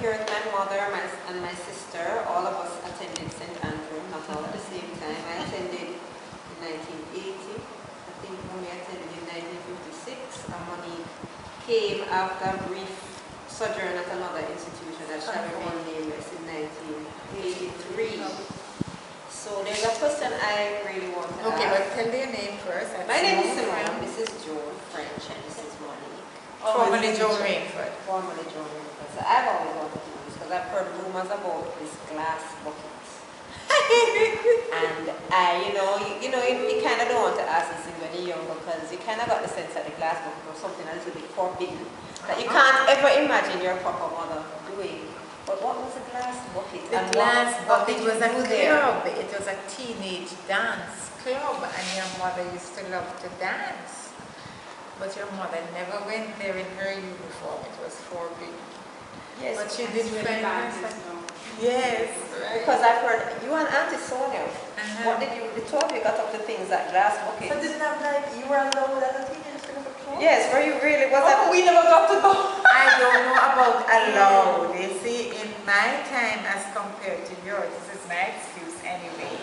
here with my mother and my sister. All of us attended St. Andrew, not all at the same time. I attended in 1980. I think Moni attended in 1956. And Monique came after a brief sojourn at another institution that shall remain nameless in 1983. So there's a question I really want to ask. Okay, but tell your name first. My name is Simone. This is Joan, French, and this is Monique. Formerly Joan Rainford. Formerly Joan Rainford. So I've always wanted to do this because I've heard rumors about this glass bucket. And you kind of don't want to ask this when you're young because you kind of got the sense that the glass bucket was something a little bit forbidden that you can't ever imagine your proper mother doing. But what was a glass bucket? The glass bucket was a club. It was a teenage dance club, and your mother used to love to dance. But your mother never went there in her uniform. It was forbidden. Yes, but she did find herself. Yes, right. Because I've heard you and Auntie Sonia. What did you? The two of you got up to things like glass buckets. So didn't have like you were alone as a teenager to go? Yes, were you really? Was that? We never got to go. I don't know about alone. You see, in my time as compared to yours, this is my excuse anyway.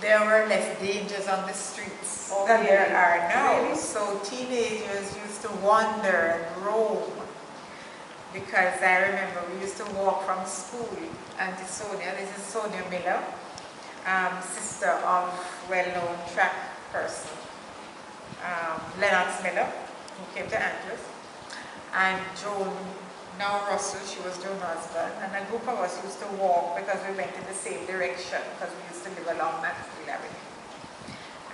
There were less dangers on the streets than there are now. Really? So teenagers used to wander and roam. Because I remember we used to walk from school. Auntie Sonia, this is Sonia Miller, sister of well-known track person, Lennox Miller, who came to Andrews, and Joan, now Russell, she was Joan's husband, and a group of us used to walk because we went in the same direction because we used to live along Maxfield Avenue.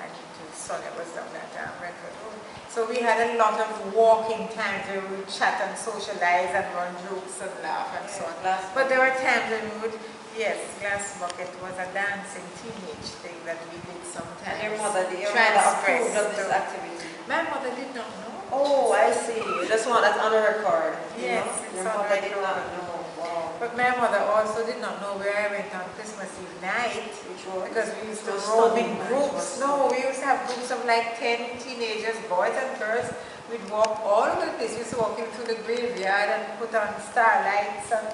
And Sonia was down that Redford Road. So we had a lot of walking times where we would chat and socialize and run jokes and laugh and so on. But there were times when we would, yes, glass bucket was a dancing teenage thing that we did sometimes. And your mother approved of this activity? My mother did not know. Oh, I see. Just want that on a record. Yes, your mother did not know. Wow. But my mother also did not know where I went on Christmas Eve night. Because we used to roam in groups. No, we used to have groups of like 10 teenagers, boys and girls. We'd walk all over the place. We used to walk into the graveyard and put on starlights and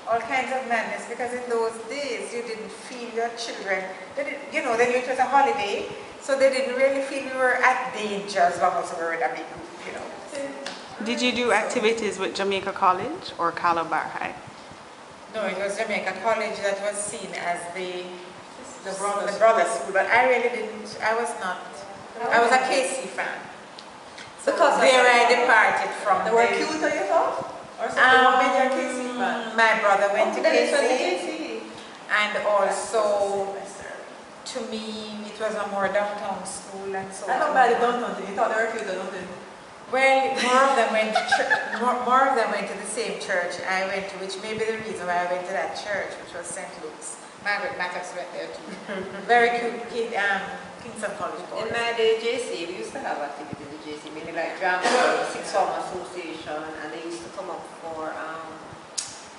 all kinds of madness. Because in those days, you didn't feel your children. Then it was a holiday, so they didn't really feel we were at danger as long as we were in a big group, Did you do activities with Jamaica College or Calabar High? No, it was Jamaica College that was seen as the brother school, but I really didn't, I was a KC fan. Because there I departed from. They were cute, you thought? Or something made your KC fan? My brother went to KC. And also, to me, it was a more downtown school and so on. I don't buy the downtown thing. You thought they were cute or nothing? Well, more of them went to more of them went to the same church I went to, which may be the reason why I went to that church, which was St. Luke's. Margaret Mattocks went there too. Very cute kid, Kingston College boys. In my day, JC, we used to have activities in JC, mainly like drama, Sixth Form Association, and they used to come up for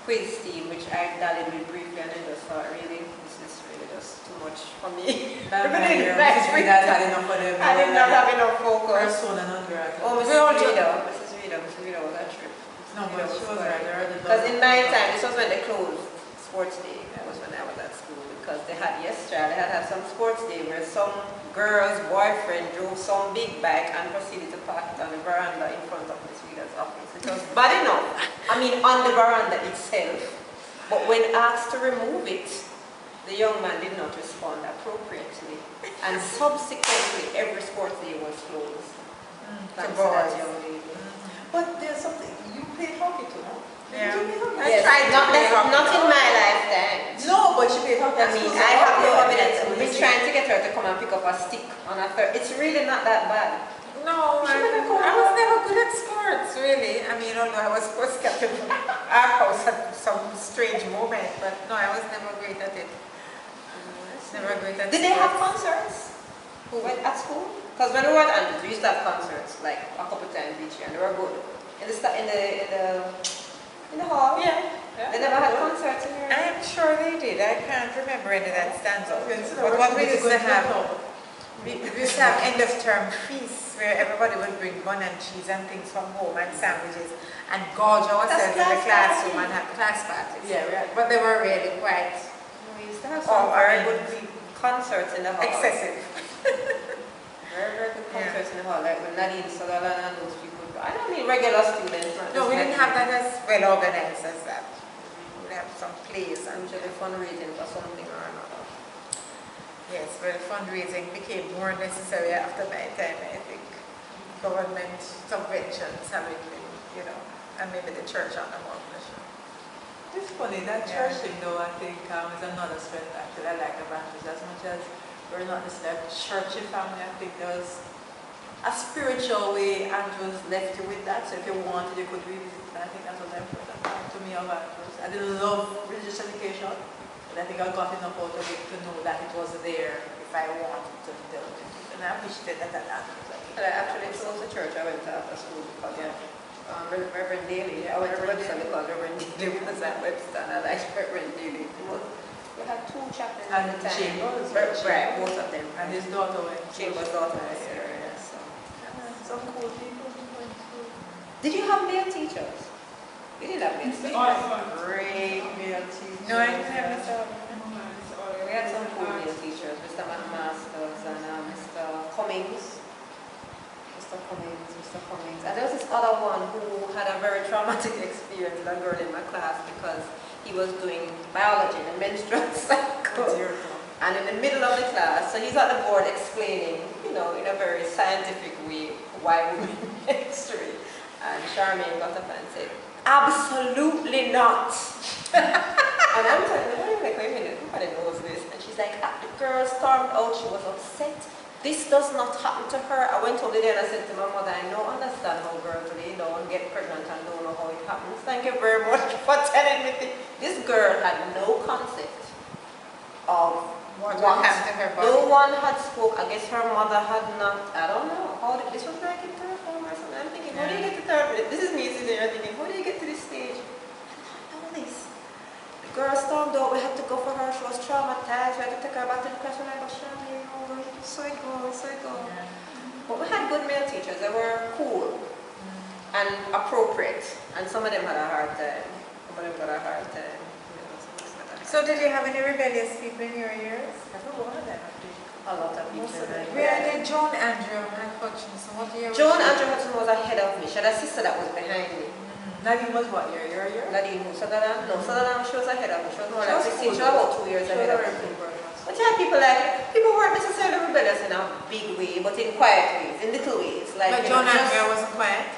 quiz team, which I dallied with briefly, and then just thought, really, this is really just too much for me. I did not have enough for them. I did not have enough focus. Person and underwriter. Oh, Mrs. Rita was that trip. No, but she was right there. Because in my time, this was when they closed sports day. That was when I was at school. Because they had they had some sports day where some girl's boyfriend drove some big bike and proceeded to park it on the veranda in front of Miss Rita's office. It was bad enough. I mean, on the veranda itself. But when asked to remove it, the young man did not respond appropriately. And subsequently, every sports day was closed. Thanks to that young lady. But there's something, you played hockey too, no? Yeah. I tried not in my lifetime. No, but she played hockey. I mean, I have no evidence. We're trying to get her to come and pick up a stick on a third. It's really not that bad. No, I was never good at sports, really. I mean, although I was sports captain from our house at some strange moment, but no, I was never great at it. Never great at it. Did they have concerts? At school? Because when we were at Andrews, we used to have concerts like a couple times each year, and they were good. In the hall? Yeah. They never had concerts in here? I'm sure they did. I can't remember any that stands out. But what we used to have, We used to have end of term feasts where everybody would bring bun and cheese and things from home and sandwiches and gorge ourselves in the classroom and have class parties. Yeah, right. But they were really quite We used to have some very good concerts in the hall. excessive. Very good concerts in the hall, like with Nadine Sutherland and those people. I don't mean regular students. No, we didn't have that as well organized as that. We would have some plays and Usually fundraising for something or another. yes, well, fundraising became more necessary after my time, I think. Government subventions having been, you know, and maybe the church under more pressure. It's funny, that church thing though, I think is another strength actually. I like the branches as much as we're not this like churchy family. I think there was a spiritual way Andrews left you with that. So if you wanted, you could revisit that. I think that was an important part to me of Andrews. I didn't love religious education, but I think I got enough out of it to know that it was there if I wanted to delve into it. And I appreciated that at Andrews. I actually chose the church I went to after school because Reverend Daly. I went to Webster because Reverend Daly was at Webster and I liked Reverend Daly. We had two chaplains at the time. Chambers. Right, both of them. And his daughter went. Chambers' daughter was here, yeah, so. Some cool people who went to. Did you have male teachers? We didn't have male teachers. Great male teachers. No, I never saw We had some cool male teachers, Mr. McMasters and Mr. Cummings. Mr. Cummings. And there was this other one who had a very traumatic experience with a girl in my class because he was doing biology in the menstrual cycle. And in the middle of the class, so he's at the board explaining, you know, in a very scientific way why women menstruate. And Charmaine got up and said, absolutely not. And I'm telling her, like, wait a minute, nobody knows this. And she's like, the girl stormed out, she was upset. This does not happen to her. I went home the day and I said to my mother, I don't understand how girls today don't get pregnant and don't know how it happens. Thank you very much for telling me this girl had no concept of what happened to her body. No one had spoke. I guess her mother had not, I don't know, how did, this was like in third form or something. I'm thinking, how do you get to third grade? This is me sitting there thinking, how do you get to this stage? I don't know this. The girl stormed out, we had to go for her, she was traumatized, we had to take her back to the classroom. I go, Charmaine, so it goes. Yeah. But we had good male teachers, they were cool and appropriate, and some of them had a hard time. Some of them got a hard time. So did you have any rebellious people in your years? Every one of them, I think. A lot of people. We had Joan Andrew and Hutchinson. What year was Joan she? Andrew Hudson was ahead of me. She had a sister that was behind me. Nadine was what year? Your year? Nadine who? Sutherland? No, Sutherland, she was ahead of me. She was more She like was 16. cool. She was about 2 years ahead of me. But you had people like, people weren't necessarily rebellious in a big way, but in quiet ways, in little ways. Like, But Joan Andrew wasn't quiet?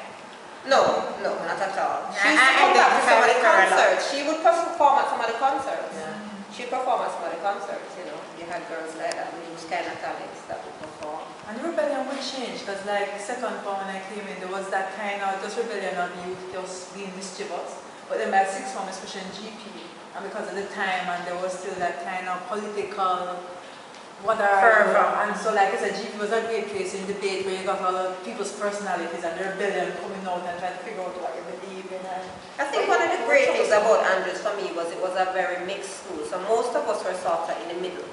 No, not at all. She used to I come back to some of the identify with her a lot. concerts. She would perform at some of the concerts. Yeah. She'd perform at some of the concerts, you know. You had girls like that, those kind of talents that would perform. And rebellion would change because like second form when I came in, there was that kind of just rebellion of youth just being mischievous. But then by sixth form, especially in GP, and because of the time and there was still that kind of political Fervor. And so like I said, GP was a great place in debate where you got all of people's personalities and the rebellion coming out and trying to figure out what you believe in. And I think one of the great things about Andrews for me was it was a very mixed school. So most of us were sort of in the middle.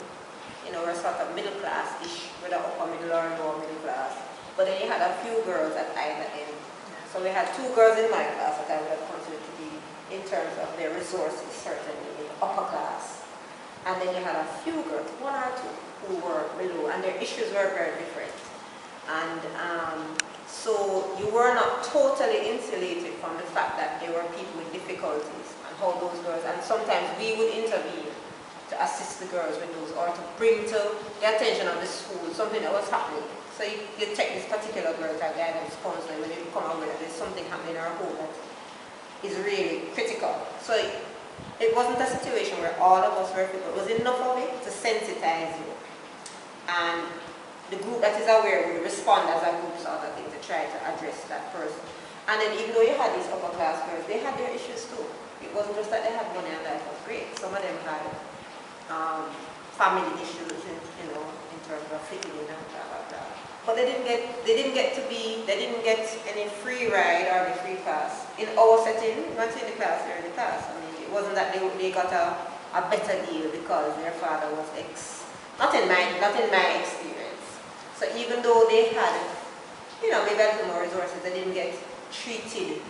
You know, we're sort of middle class-ish, whether upper middle or lower middle class. But then you had a few girls at either end. So we had 2 girls in my class that I would have considered to be, in terms of their resources, certainly in the upper class. And then you had a few girls, 1 or 2, who were below, and their issues were very different. And so you were not totally insulated from the fact that there were people with difficulties and how those girls, and sometimes we would intervene to assist the girls with those or to bring to the attention of the school something that was happening. So you take this particular girl to a guidance counselor when you come aware that there's something happening in her home that is really critical. So it wasn't a situation where all of us were people. It was enough of it to sensitize you. And the group that is aware will respond as a group sort of thing to try to address that person. And then even though you had these upper class girls, they had their issues too. It wasn't just that they had money and life was great. Some of them had family issues, you know, in terms of fitting in and blah blah blah. But they didn't get any free ride or the free pass. In our setting, not in the class, they're in the class. I mean, it wasn't that they got a better deal because their father was not in my experience. So even though they had, maybe a little more resources, they didn't get treated